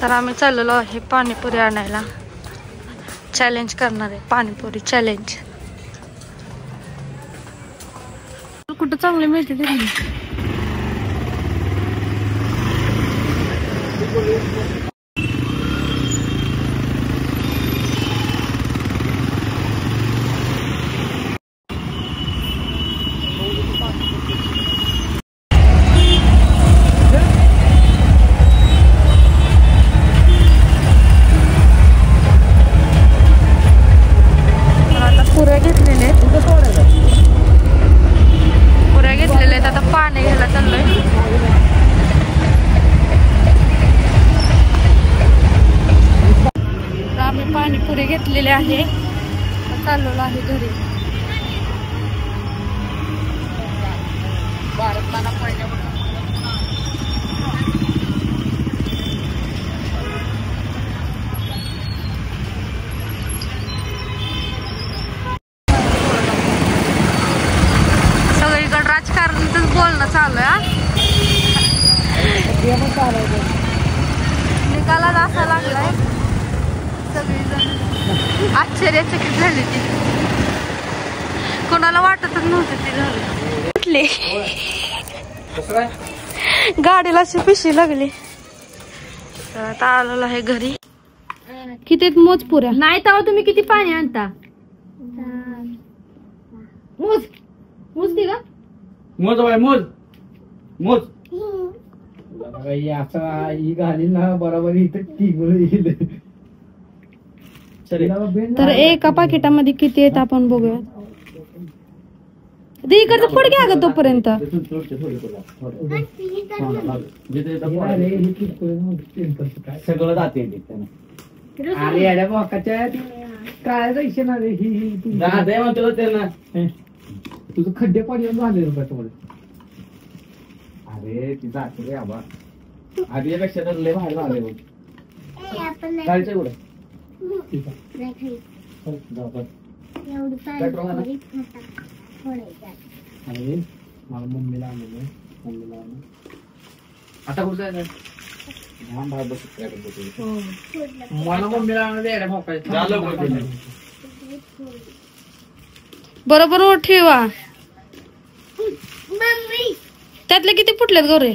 तर आम्ही चाललेलो आहे पाणीपुरी आणायला. चॅलेंज करणार आहे, पाणीपुरी चॅलेंज. कुठं चांगली मिळते ते पुऱ्या घेतलेल्या आहेत. आता पाणी घ्यायला चाललोय. आम्ही पाणीपुरी घेतलेले आहे, चाललेलो आहे घरी. सगळीकडे राजकारणातच बोलणं चालू आहे. निकालात असा लागलाय, सगळीजण आश्चर्यचकित झाली. ती कोणाला वाटतच नव्हतं ती झाली. गाडीला अशी पिशी लागली. तर आता आलेलो आहे घरी. किती मोज पुऱ्या नाही तेव्हा तुम्ही किती पाणी आणता? मोज मोज दे का मोज बाय मोज मोज ही घाली ना बरोबर इथं येईल. तर एका पाकिटामध्ये किती येत आपण बघूया. इकडचं पुढे घ्या ग तोपर्यंत. सगळं जाते आणि याड्या मोकाच्या काय जायचे ना रे. म्हणतो त्यांना तुझं खड्डे पाणी झाले रुपये. अरे ती जाते रे आबा. आधीपेक्षा तर लय बाहेर झाले बघ. जायचं एवढं मला मम्मीला आणलं. आता कुठं जायचं? मला मम्मीला आणलं बरोबर ठेवा. त्यातले किती फुटलेत गोरे?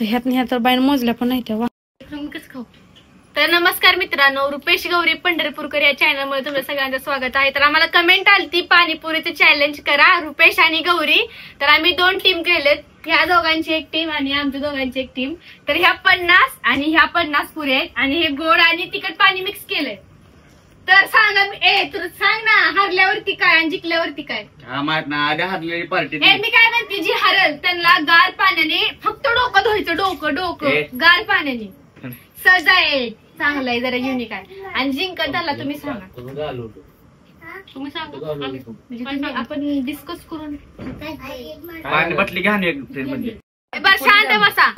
ह्या तर बाईन मोजल्या पण नाही तेव्हा. तर नमस्कार मित्रांनो, रुपेश गौरी पंढरपूरकर या चॅनल मध्ये तुमचं सगळ्यांचं स्वागत आहे. तर आम्हाला कमेंट आलती पाणीपुरीचं चॅलेंज करा, रुपेश आणि गौरी. तर आम्ही 2 टीम केलेत, ह्या दोघांची एक टीम आणि आमच्या दोघांची एक टीम. तर ह्या 50 आणि ह्या 50 पुरे आहेत आणि हे गोड आणि तिखट पाणी मिक्स केलंय. तर सांगा तुला सांग ना, हरल्यावरती काय आणि जिंकल्यावरती काय? हरलेली पार्टी. मी काय म्हणते, जी हरल त्यांना गार पाण्याने फक्त डोकं धुवायचं. डोकं गार पाण्याने. सजा आहे, चांगला आहे, जरा युनिक आहे. आणि जिंकत झाला तुम्ही सांगा. तुम्ही सांगा म्हणजे आपण डिस्कस करून. पाणी बाटली घ्या म्हणजे. बरं शांत बसा.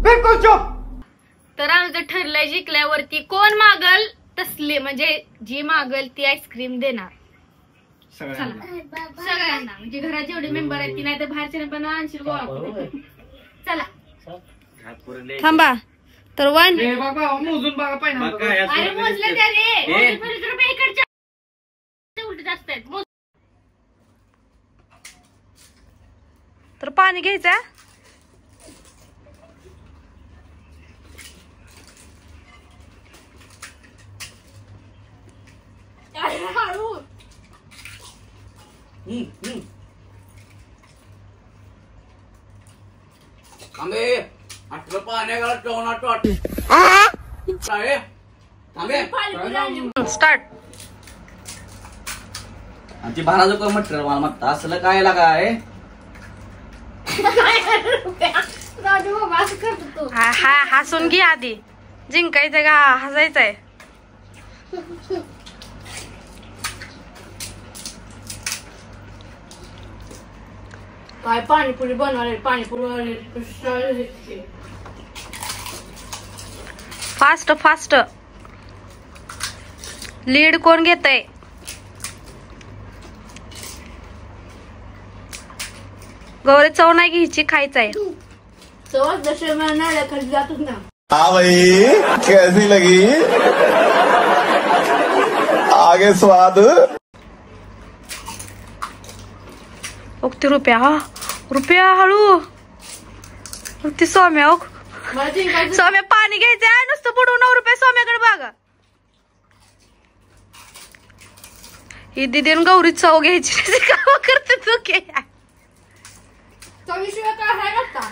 बिलकुल चुप. तर आमचं ठरलंय, जिंकल्यावरती कोण मागल तसले म्हणजे जी मागल ती आईस्क्रीम देणार सगळ्यांना. म्हणजे घरात जेवढे मेंबर आहेत ती, नाही तर बाहेरच्या पण आणशील गोळा करून. चला थांबा. तर 1 मोजून बघा पाहिजे. अरे मोजलं त्या रे, इकडच्या उलट जास्त आहेत. तर पाणी घ्यायचं. स्टार्ट. आमची बाराजो कोण म्हटलं मला म्हणता असलं काय लागा आहे. हसून घे आधी. जिंकायचंय का हसायचंय? काय पाणीपुरी बनवले, पाणीपुरी फास्ट फास्ट. लीड कोण घेतय? गौरी चव नाही घ्यायची, खायचं आहे. चवच जसे नाळ्या खाली जातच ना. हाँ भाई कैसी लगी आगे स्वाद. ओके रुपया, हा रुपया हळू. ती सौम्या ओक मला जिंकायचं. सौम्या पाणी घ्यायचंय नुसतं बुडवून 9 रुपये सौम्याकडे बघा. ही दिदीन गौरी चव घ्यायची काम करते तू के. चवीशिवाय काय आहे का?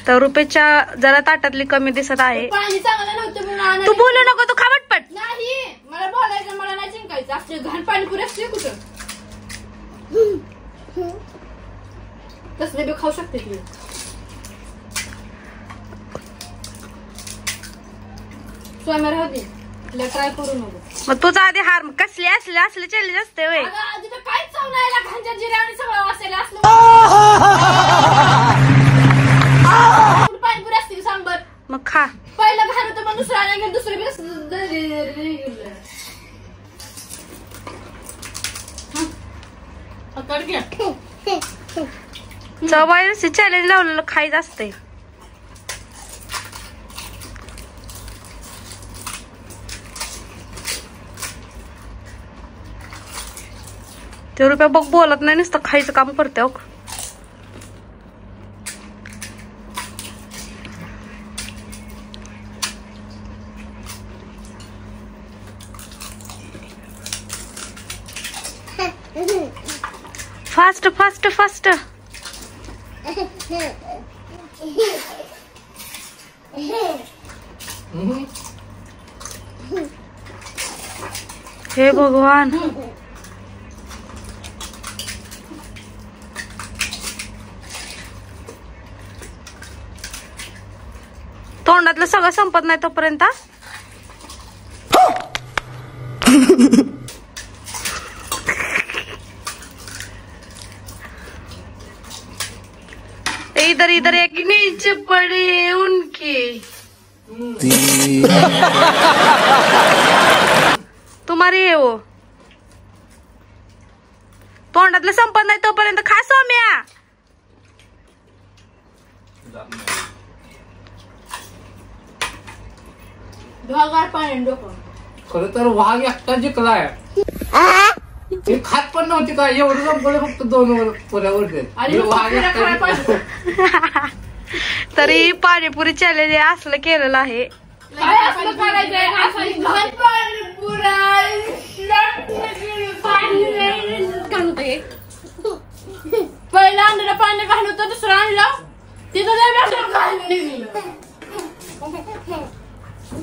तर रुपयाच्या जरा ताटातली कमी दिसत आहे. पाणी चांगलं नव्हतं म्हणून आणायला. तू बोलू नको, तू खावटपट. नाही मला बोलायचं, मला नाही जिंकायचं. असते घाण पाणीपुरी असते कुठं. कसले बी खाऊ शकते ती. स्वयंवर होती तिला ट्राय करू नको. मग तुझा आधी हार कसले असले चॅलेंज असते वय. आधी तर काहीच चाव नाही आला. घाणच्या जिऱ्या आणि सगळं वाचायला असलं. पाणीपुरी असते सांबर. मग खा. पहिलं घाण होतं मग दुसरं आलं, दुसरं बी कसं घ्या. चवायला चॅलेंज लावलेलं खायचं असतंय. ते रुपया बघ बोलत नाही, नुसतं खायचं काम करते. हो फास्ट फास्ट फास्ट. हे भगवान. तोंडातलं सगळं संपत नाही तोपर्यंत. इधर इधर एक नीचे पड़े उनकी तुम्हारी है वो. तोंडातलं संपत नाही तोपर्यंत खा सौम्या. ढगाळ पाणी डोकं. खरं तर वाघ एकटा जिंकलाय. ते खात पण नव्हती काय, एवढं संपलं फक्त 2 पुऱ्यावर. आणि वाघ एकटा जिंकला. तरी पाणीपुरी चॅलेंज असलं केलेलं आहे. काय असलं करायचंय. असं घाण पाणी पहिलं आणलेलं पाणी घाण होतं, दुसरं आणलं तिथं घाण निघलं.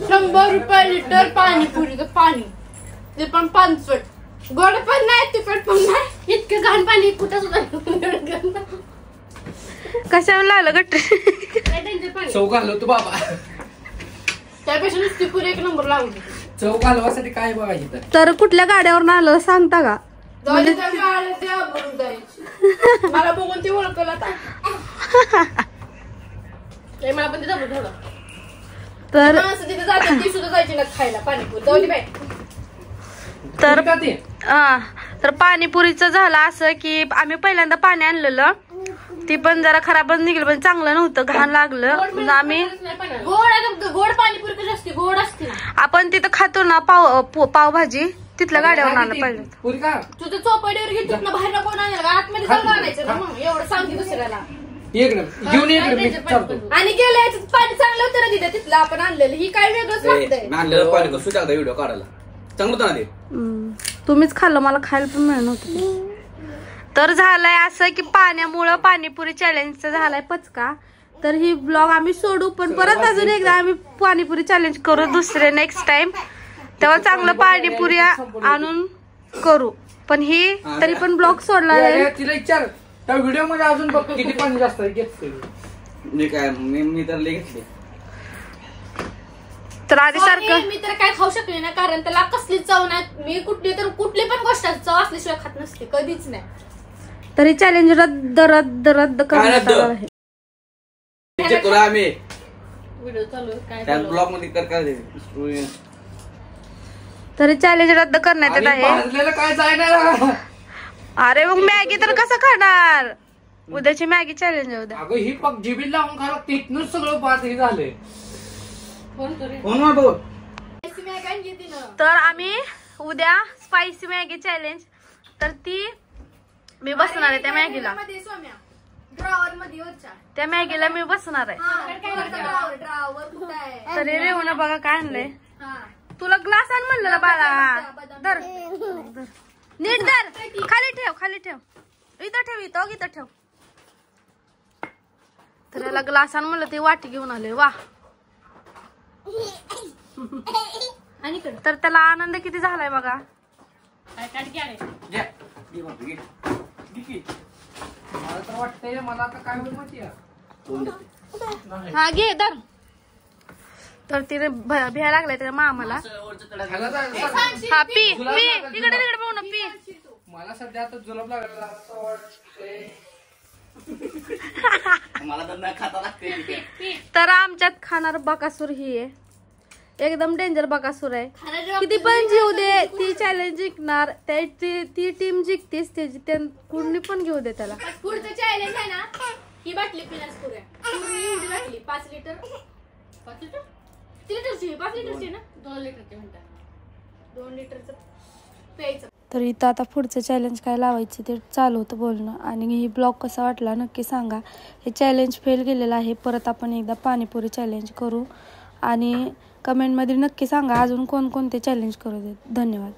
100 रुपये लिटर पाणीपुरीचं पाणी, ते पण 5 गोड पण नाही तिखट पण नाही. इतकं घाण पाणी कुठं सुद्धा. कशावर लागलं गट्ट. चव घालवतो बाबा. त्यापेक्षा नुसती पुरी 1 नंबर लावली. चव घालवासाठी काय बघायचं. तर कुठल्या गाड्यावर आलं सांगता का. मला बघून ती ओळखला. मला पण तिथं बघ. तर माणसं तिथे जाते ती सुद्धा जायची ना खायला पाणीपुरी. जाऊ दे बाई. तर पाणीपुरीचं झालं असं की आम्ही पहिल्यांदा पाणी आणलेलं, ती पण जरा खराबच निघलं, पण चांगलं नव्हतं, घाण लागलं. आम्ही गोड पाणीपुरी कशी असते, गोड असते. आपण तिथं खातो ना पावभाजी, तिथल्या गाड्यावर आलं पाहिजे. तुझं चौपाटीवर घेतो ना, बाहेर कोण आणलं आतमध्ये जाऊन आणायचं ना. मग एवढं सांगते दुसऱ्याला. आणि गेल्या याच्यात पाणी चांगलं होतं ना तिथे, तिथलं आपण आणलेलं. ही काय वेगळंच लागतंय. व्हिडिओ काढायला चांगलं होतं ना. तुम्हीच खाल्लं, मला खायला पण मिळत नव्हतं. तर झालंय असं की पाण्यामुळं पाणीपुरी चॅलेंजचा झालाय पचका. तर ही ब्लॉग आम्ही सोडू, पण परत अजून एकदा आम्ही पाणीपुरी चॅलेंज करू दुसरे नेक्स्ट टाइम. तेव्हा चांगलं पाणीपुरी आणून करू. पण ही तरी पण ब्लॉग सोडला जाईल. तिला विचार त्या व्हिडिओ मध्ये अजून बघ किती पाणी जास्त मी काय मी तर लई घेतली. तर आधी सारखं मी तर काय खाऊ शकले ना, कारण त्याला कसली चव नाही. मी कुठली पण गोष्ट चव असल्याशिवाय खात नसते कधीच नाही. तरी चॅलेंज रद्द करण्यात आलं आहे. आम्ही व्हिडिओ चालू त्या ब्लॉग मध्ये कर. तरी चॅलेंज रद्द करण्यात येत आहे. काय जायना. अरे मग मॅगी तर कसं खाणार? उद्याची मॅगी चॅलेंज आहे उद्या. अगं ही पग जिबी लावून खायला तिथनच सगळं बाद हे झालंय. कोण भाऊ तर आम्ही उद्या स्पायसी मॅगी चॅलेंज, तर ती मी बसणार आहे त्या मॅगीला. ड्रॉवर मध्ये वरच्या त्या मॅगीला मी बसणार आहे. तरी रेवून बघा काय आणलंय. तुला ग्लास आण म्हणलं ना बाळा. धर धर. नीट धर. खाली ठेव, खाली ठेव. इथं ठेव, इथं ठेव. तर याला ग्लास आण म्हणलं, ते वाटी घेऊन आले. वा. तर त्याला आनंद किती झालाय बघा. मला तर वाटतंय मला आता काय होईल माहिती आहे. हा घे धर. तर तिने भ्या लागलाय त्याच्या मामाला. हा पी पी. इकडे तिकडे पाहू ना, पी. मला सध्या आता जुलाब लागला. मला तर न खाता लागते. तर आमच्यात खाणार बकासूर ही आहे. एकदम डेंजर बकासूर आहे. किती पण जीव दे, ती चॅलेंज जिंकणार. ती टीम जिंकतेच त्याची. कुणी पण घेऊ दे त्याला. पुढचं चॅलेंज आहे ना, ही बाटली पिण्यास पुऱ्या एवढी बाटली 5 लिटर 5 लिटर 3 लिटरची 5 लिटरची ना 2 लिटरची म्हणतात 2 लिटरचं प्यायचं. तर इथं आता पुढचं चॅलेंज काय लावायचं ते चालू होतं बोलणं. आणि ही ब्लॉग कसा वाटला नक्की सांगा. हे चॅलेंज फेल गेलेलं आहे. परत आपण एकदा पाणीपुरी चॅलेंज करू आणि कमेंटमध्ये नक्की सांगा अजून कोणकोणते चॅलेंज करू देत. धन्यवाद.